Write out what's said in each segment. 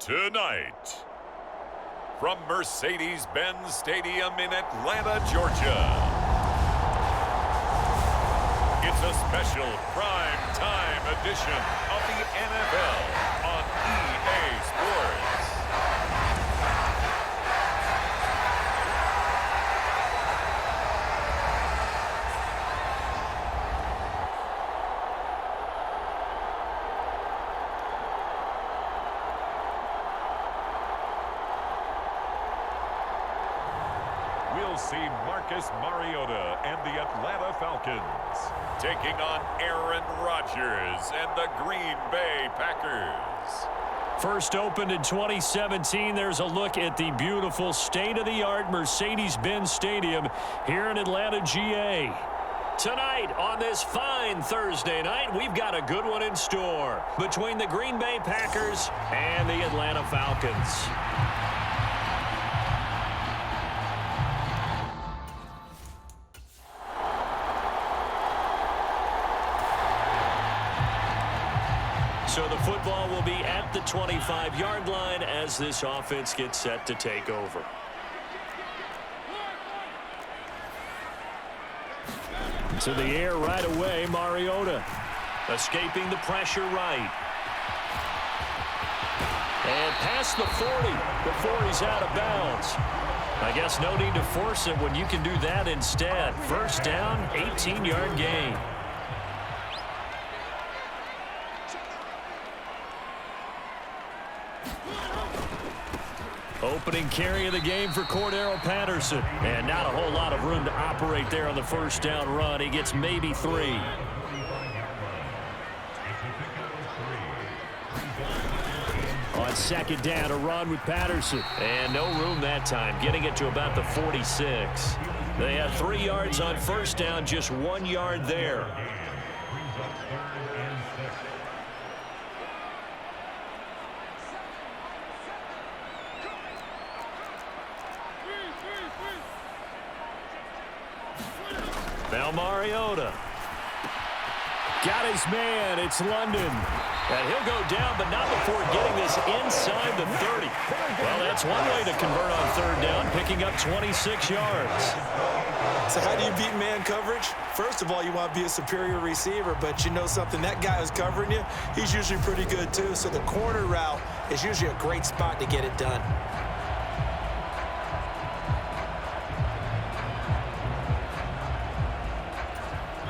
Tonight, from Mercedes-Benz Stadium in Atlanta, Georgia, it's a special prime time edition of the NFL on EA Sports. We'll see Marcus Mariota and the Atlanta Falcons taking on Aaron Rodgers and the Green Bay Packers. First opened in 2017, there's a look at the beautiful state-of-the-art Mercedes-Benz Stadium here in Atlanta, GA. Tonight, on this fine Thursday night, we've got a good one in store between the Green Bay Packers and the Atlanta Falcons. So the football will be at the 25-yard line as this offense gets set to take over. To the air right away, Mariota. Escaping the pressure right. And past the 40 before he's out of bounds. I guess no need to force it when you can do that instead. First down, 18-yard gain. Opening carry of the game for Cordero Patterson. And not a whole lot of room to operate there on the first down run. He gets maybe 3. On second down, a run with Patterson. And no room that time, getting it to about the 46. They had 3 yards on first down, just 1 yard there. Now Mariota. Got his man. It's London. And he'll go down, but not before getting this inside the 30. Well, that's one way to convert on third down, picking up 26 yards. So how do you beat man coverage? First of all, you want to be a superior receiver, but you know something, that guy who's covering you, he's usually pretty good too. So the corner route is usually a great spot to get it done.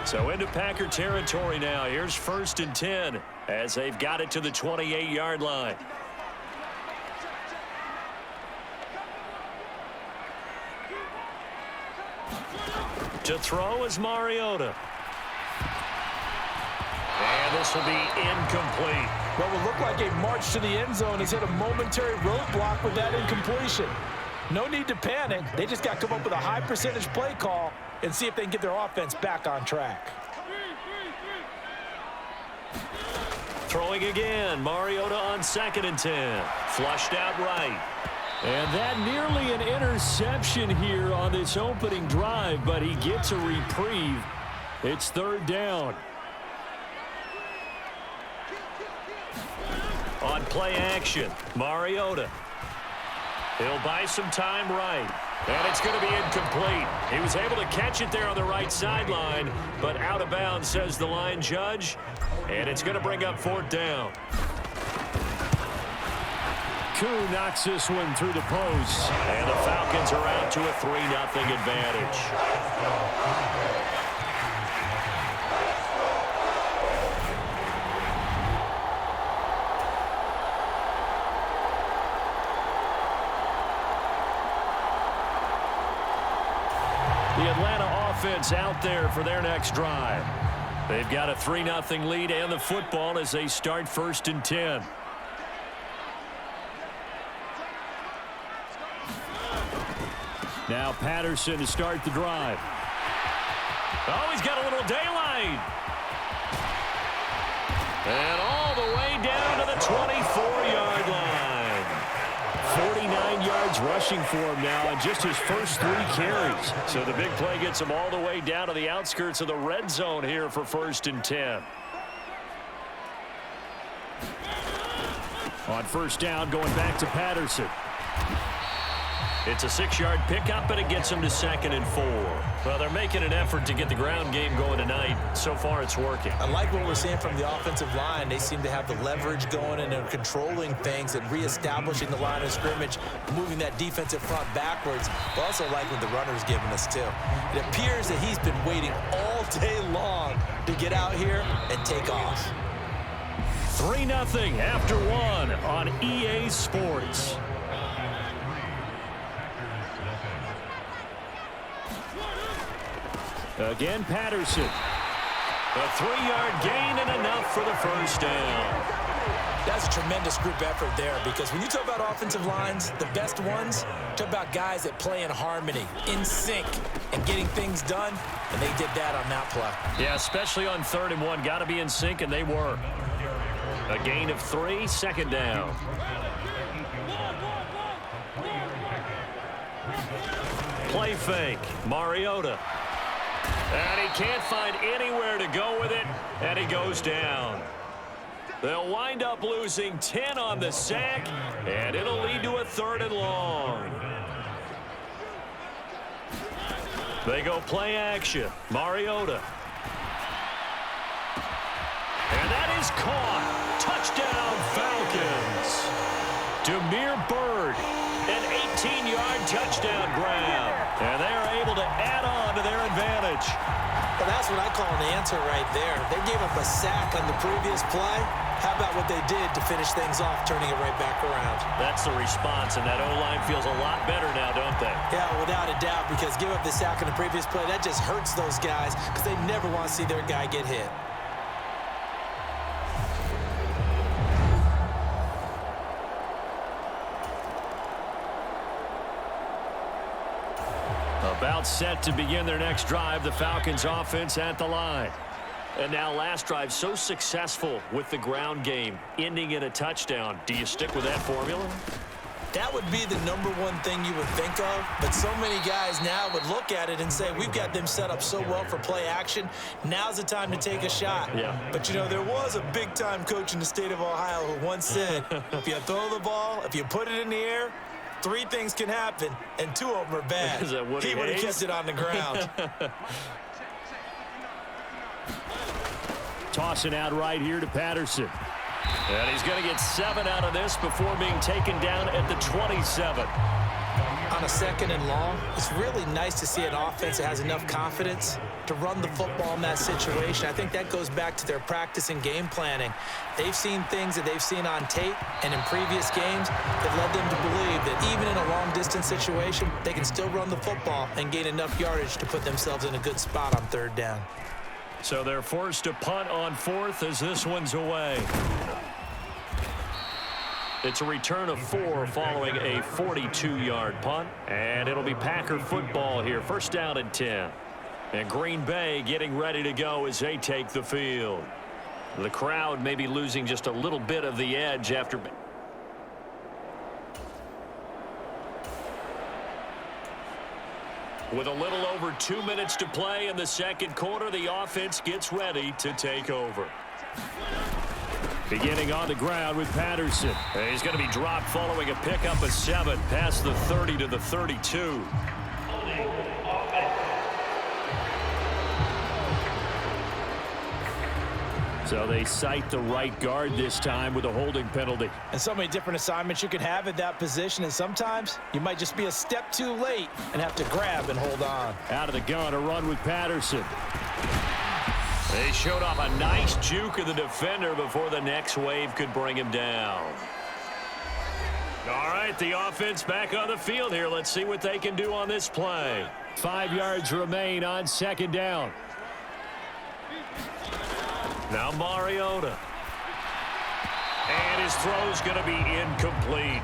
So into Packer territory now. Here's 1st and 10 as they've got it to the 28-yard line. To throw is Mariota. And this will be incomplete. What will look like a march to the end zone has hit a momentary roadblock with that incompletion. No need to panic. They just got to come up with a high percentage play call and see if they can get their offense back on track. Throwing again. Mariota on 2nd and 10. Flushed out right. And that nearly an interception here on this opening drive, but he gets a reprieve. It's 3rd down. On play action, Mariota. He'll buy some time right. And it's going to be incomplete. He was able to catch it there on the right sideline, but out of bounds, says the line judge. And it's going to bring up 4th down. Koo knocks this one through the post. And the Falcons are out to a 3-0 advantage. The Atlanta offense out there for their next drive. They've got a 3-0 lead and the football as they start 1st and 10. Now Patterson to start the drive. Oh, he's got a little daylight. And all the way down to the 24-yard line. 49 yards rushing for him now on just his first 3 carries. So the big play gets him all the way down to the outskirts of the red zone here for 1st and 10. On 1st down, going back to Patterson. It's a 6-yard pickup, and it gets him to 2nd and 4. Well, they're making an effort to get the ground game going tonight. So far, it's working. I like what we're seeing from the offensive line. They seem to have the leverage going, and they're controlling things and reestablishing the line of scrimmage, moving that defensive front backwards. But also like what the runner's giving us, too. It appears that he's been waiting all day long to get out here and take off. 3-0 after 1 on EA Sports. Again, Patterson. A 3-yard gain and enough for the 1st down. That's a tremendous group effort there, because when you talk about offensive lines, the best ones, talk about guys that play in harmony, in sync, and getting things done, and they did that on that play. Yeah, especially on 3rd and 1. Got to be in sync, and they were. A gain of 3, 2nd down. Play fake, Mariota. And he can't find anywhere to go with it, and he goes down. They'll wind up losing 10 on the sack, and it'll lead to a 3rd and long. They go play action. Mariota. And that is caught. Touchdown, Falcons. Demir Bird, an 18-yard touchdown grab. And they are able to add on to their advantage. Well, that's what I call an answer right there. They gave up a sack on the previous play. How about what they did to finish things off, turning it right back around? That's the response, and that O-line feels a lot better now, don't they? Yeah, without a doubt, because give up the sack on the previous play, that just hurts those guys because they never want to see their guy get hit. About set to begin their next drive, the Falcons offense at the line. And now last drive so successful with the ground game, ending in a touchdown. Do you stick with that formula? That would be the #1 thing you would think of, but so many guys now would look at it and say, we've got them set up so well for play action, now's the time to take a shot. Yeah. But, you know, there was a big-time coach in the state of Ohio who once said, if you throw the ball, if you put it in the air, 3 things can happen, and 2 of them are bad. Is that Woody He would have Hayes? kept it on the ground. Toss it out right here to Patterson. And he's going to get 7 out of this before being taken down at the 27. On a 2nd and long, it's really nice to see an offense that has enough confidence to run the football in that situation. I think that goes back to their practice and game planning. They've seen things that they've seen on tape and in previous games that led them to believe that even in a long-distance situation, they can still run the football and gain enough yardage to put themselves in a good spot on 3rd down. So they're forced to punt on 4th as this one's away. It's a return of 4 following a 42-yard punt. And it'll be Packer football here. 1st down and 10. And Green Bay getting ready to go as they take the field. The crowd may be losing just a little bit of the edge after... With a little over 2 minutes to play in the 2nd quarter, the offense gets ready to take over. Beginning on the ground with Patterson. He's going to be dropped following a pickup of 7 past the 30 to the 32. So they cite the right guard this time with a holding penalty. And so many different assignments you could have at that position, and sometimes you might just be a step too late and have to grab and hold on. Out of the gun, a run with Patterson. They showed off a nice juke of the defender before the next wave could bring him down. All right, the offense back on the field here. Let's see what they can do on this play. 5 yards remain on 2nd down. Now Mariota. And his throw's going to be incomplete.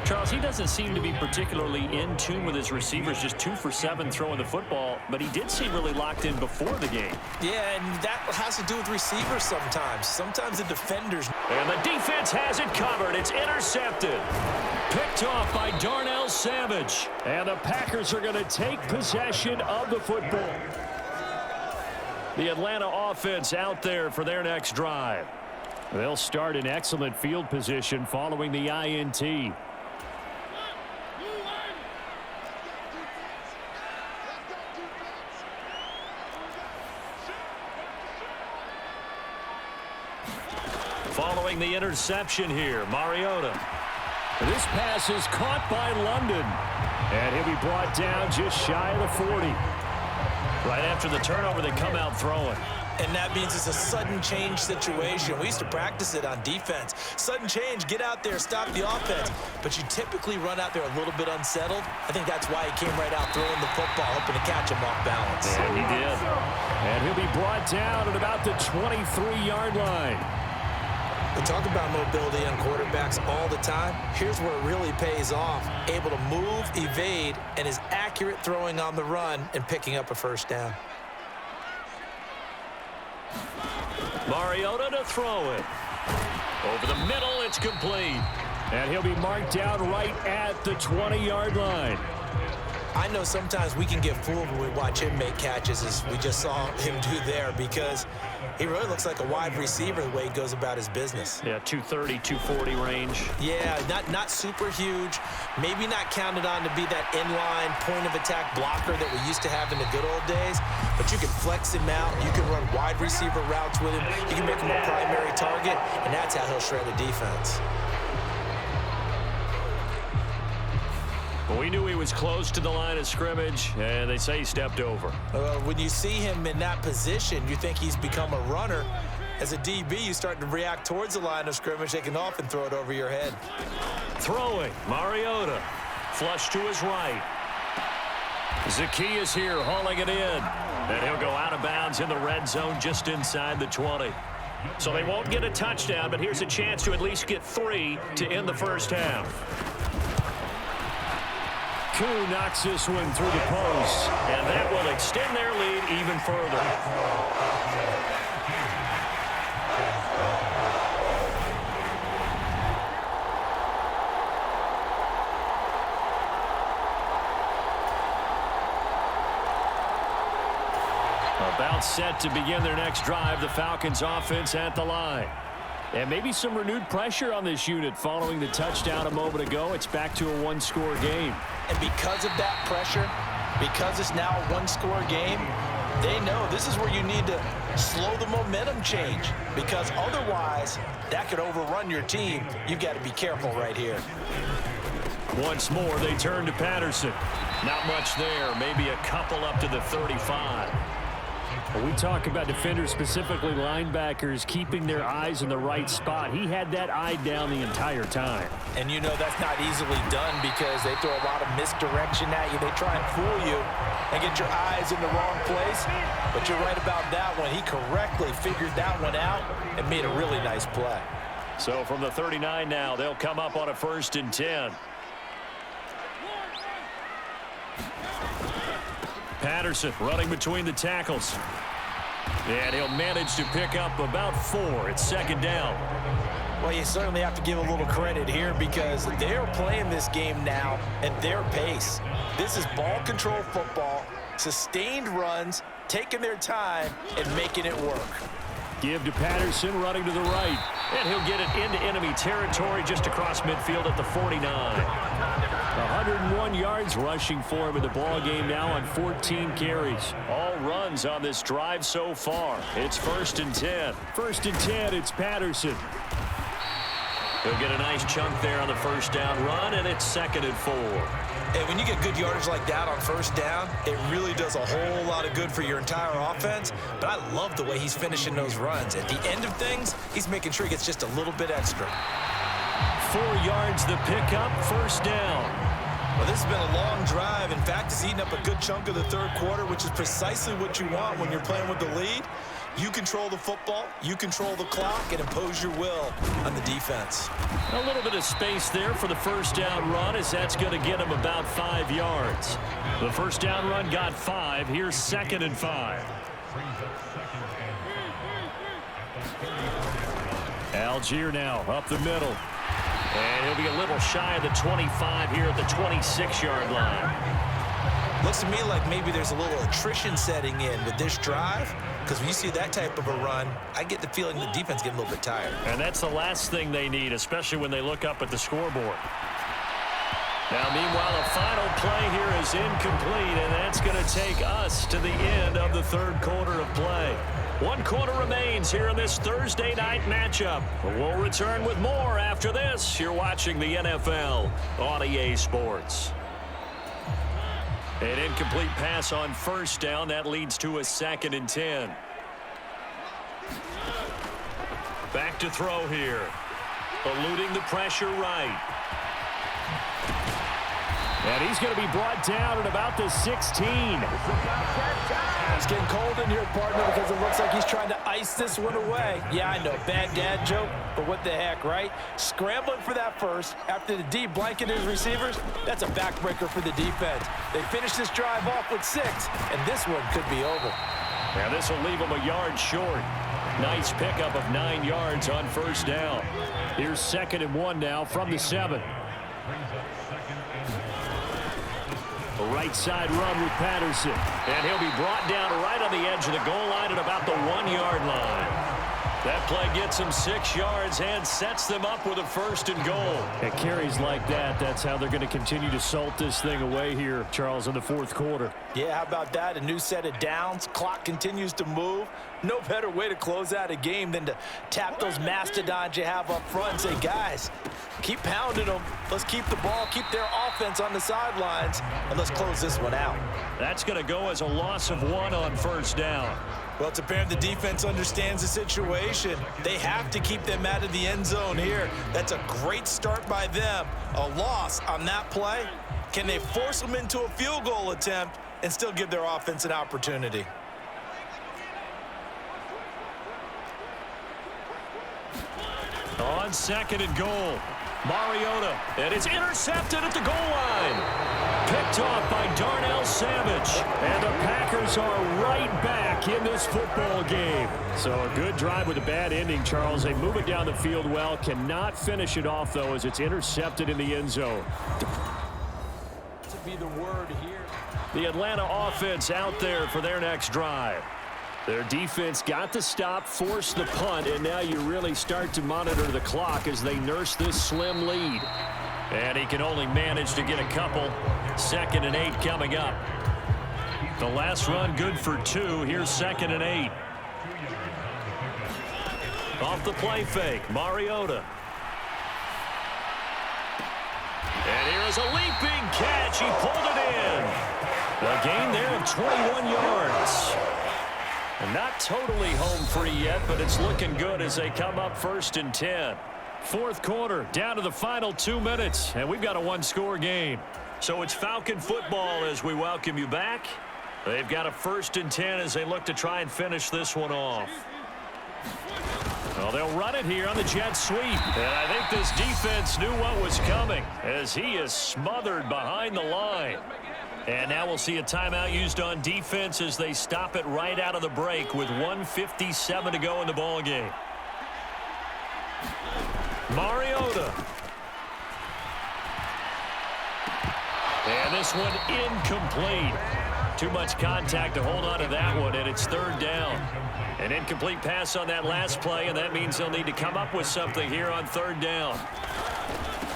Charles, he doesn't seem to be particularly in tune with his receivers, just 2 for 7 throwing the football, but he did seem really locked in before the game. Yeah, and that has to do with receivers sometimes. Sometimes the defenders. And the defense has it covered. It's intercepted. Picked off by Darnell Savage. And the Packers are going to take possession of the football. The Atlanta offense out there for their next drive. They'll start in excellent field position following the INT. Following the interception here, Mariota. This pass is caught by London. And he'll be brought down just shy of the 40. Right after the turnover, they come out throwing. And that means it's a sudden change situation. We used to practice it on defense. Sudden change, get out there, stop the offense. But you typically run out there a little bit unsettled. I think that's why he came right out throwing the football, hoping to catch him off balance. And he did. And he'll be brought down at about the 23-yard line. We talk about mobility on quarterbacks all the time. Here's where it really pays off. Able to move, evade, and is accurate throwing on the run and picking up a first down. Mariota to throw it. Over the middle, it's complete. And he'll be marked down right at the 20-yard line. I know sometimes we can get fooled when we watch him make catches, as we just saw him do there, because he really looks like a wide receiver the way he goes about his business. Yeah, 230, 240 range. Yeah, not super huge. Maybe not counted on to be that inline point-of-attack blocker that we used to have in the good old days, but you can flex him out. You can run wide receiver routes with him. You can make him a primary target, and that's how he'll shred a defense. We knew he was close to the line of scrimmage, and they say he stepped over. When you see him in that position, you think he's become a runner. As a DB, you start to react towards the line of scrimmage. They can often throw it over your head. Throwing, Mariota. Flush to his right. Zacchaeus here hauling it in. And he'll go out of bounds in the red zone just inside the 20. So they won't get a touchdown, but here's a chance to at least get 3 to end the first half. Koo knocks this one through the post, and that will extend their lead even further. About set to begin their next drive, the Falcons offense at the line. And maybe some renewed pressure on this unit following the touchdown a moment ago. It's back to a one-score game. And because of that pressure, because it's now a one-score game, they know this is where you need to slow the momentum change, because otherwise that could overrun your team. You've got to be careful right here. Once more, they turn to Patterson. Not much there, maybe a couple up to the 35. When we talk about defenders, specifically linebackers, keeping their eyes in the right spot, he had that eye down the entire time. And you know that's not easily done because they throw a lot of misdirection at you. They try and fool you and get your eyes in the wrong place. But you're right about that one. He correctly figured that one out and made a really nice play. So from the 39 now, they'll come up on a 1st and 10. Patterson running between the tackles. And he'll manage to pick up about 4. It's 2nd down. Well, you certainly have to give a little credit here because they're playing this game now at their pace. This is ball control football, sustained runs, taking their time, and making it work. Give to Patterson running to the right. And he'll get it into enemy territory just across midfield at the 49. 101 yards rushing for him in the ball game now on 14 carries. All runs on this drive so far. It's 1st and 10. 1st and 10, it's Patterson. He'll get a nice chunk there on the 1st down run, and it's 2nd and 4. And when you get good yardage like that on 1st down, it really does a whole lot of good for your entire offense. But I love the way he's finishing those runs. At the end of things, he's making sure he gets just a little bit extra. 4 yards the pickup, 1st down. Well, this has been a long drive. In fact, it's eaten up a good chunk of the 3rd quarter, which is precisely what you want when you're playing with the lead. You control the football, you control the clock, and impose your will on the defense. A little bit of space there for the first down run, as that's going to get him about 5 yards. The first down run got 5. Here's 2nd and 5. Algier now up the middle. And he'll be a little shy of the 25 here at the 26-yard line. Looks to me like maybe there's a little attrition setting in with this drive, because when you see that type of a run, I get the feeling the defense getting a little bit tired. And that's the last thing they need, especially when they look up at the scoreboard. Now, meanwhile, a final play here is incomplete, and that's going to take us to the end of the third quarter of play. 1 quarter remains here in this Thursday night matchup. We'll return with more after this. You're watching the NFL on EA Sports. An incomplete pass on first down. That leads to a 2nd and 10. Back to throw here. Eluding the pressure right. And he's going to be brought down at about the 16. It's getting cold in here, partner, because it looks like he's trying to ice this one away. Yeah, I know, bad dad joke, but what the heck, right? Scrambling for that first after the D blanketed his receivers, that's a backbreaker for the defense. They finish this drive off with 6, and this one could be over. Now this will leave him a yard short. Nice pickup of 9 yards on first down. Here's 2nd and 1 now from the 7. A right side run with Patterson. And he'll be brought down right on the edge of the goal line at about the 1-yard line. That play gets him 6 yards and sets them up with a 1st and goal. At carries like that, that's how they're going to continue to salt this thing away here, Charles, in the fourth quarter. Yeah, how about that? A new set of downs. Clock continues to move. No better way to close out a game than to tap those mastodons you have up front and say, guys, keep pounding them. Let's keep the ball, keep their offense on the sidelines, and let's close this one out. That's going to go as a loss of 1 on first down. Well, it's apparent the defense understands the situation. They have to keep them out of the end zone here. That's a great start by them. A loss on that play. Can they force them into a field goal attempt and still give their offense an opportunity? On 2nd and goal, Mariota, and it's intercepted at the goal line. Picked off by Darnell Savage, and the Packers are right back in this football game. So a good drive with a bad ending, Charles. They move it down the field well, cannot finish it off, though, as it's intercepted in the end zone. To be the word here. The Atlanta offense out there for their next drive. Their defense got the stop, forced the punt, and now you really start to monitor the clock as they nurse this slim lead. And he can only manage to get a couple. 2nd and 8 coming up. The last run good for 2. Here's 2nd and 8. Off the play fake, Mariota. And here is a leaping catch. He pulled it in. A gain there of 21 yards. And not totally home free yet, but it's looking good as they come up 1st and 10. Fourth quarter, down to the final 2 minutes, and we've got a 1-score game. So it's Falcon football as we welcome you back. They've got a 1st and 10 as they look to try and finish this one off. Well, they'll run it here on the jet sweep. And I think this defense knew what was coming as he is smothered behind the line. And now we'll see a timeout used on defense as they stop it right out of the break with 1:57 to go in the ball game. Mariota. And this one incomplete. Too much contact to hold on to that one, and it's 3rd down. An incomplete pass on that last play, and that means they'll need to come up with something here on 3rd down.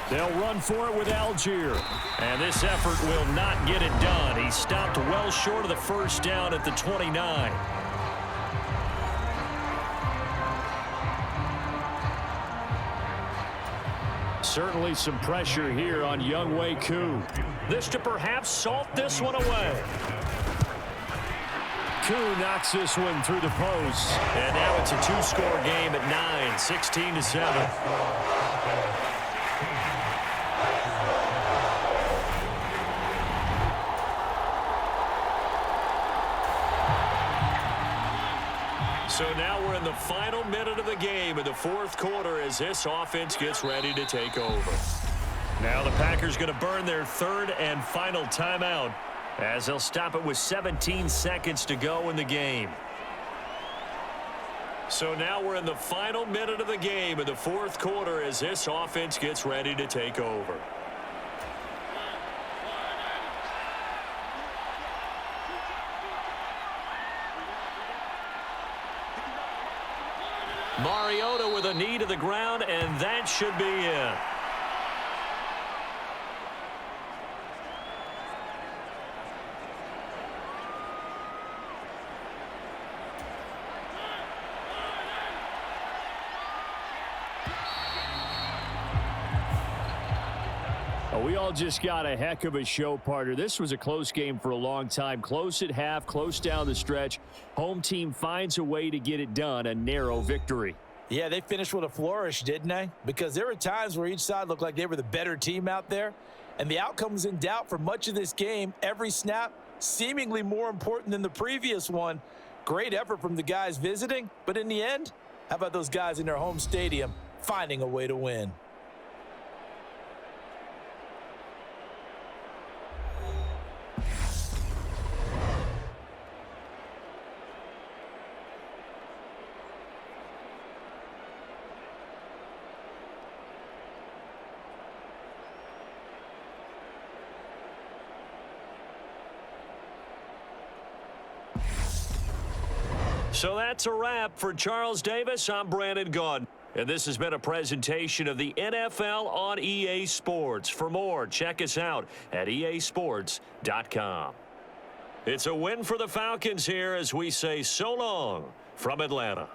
They'll run for it with Algier. And this effort will not get it done. He stopped well short of the 1st down at the 29. Certainly some pressure here on Younghoe Koo. This to perhaps salt this one away. Koo knocks this one through the post. And now it's a 2-score game at 9, 16-7. So now we're in the final minute of the game in the fourth quarter as this offense gets ready to take over. Now the Packers going to burn their third and final timeout as they'll stop it with 17 seconds to go in the game. So now we're in the final minute of the game in the fourth quarter as this offense gets ready to take over. Mariota with a knee to the ground, and that should be it. We all just got a heck of a show, partner. This was a close game for a long time. Close at half, close down the stretch. Home team finds a way to get it done, a narrow victory. Yeah, they finished with a flourish, didn't they? Because there were times where each side looked like they were the better team out there. And the outcome was in doubt for much of this game. Every snap seemingly more important than the previous one. Great effort from the guys visiting. But in the end, how about those guys in their home stadium finding a way to win? So that's a wrap for Charles Davis. I'm Brandon Gaudin. And this has been a presentation of the NFL on EA Sports. For more, check us out at easports.com. It's a win for the Falcons here as we say so long from Atlanta.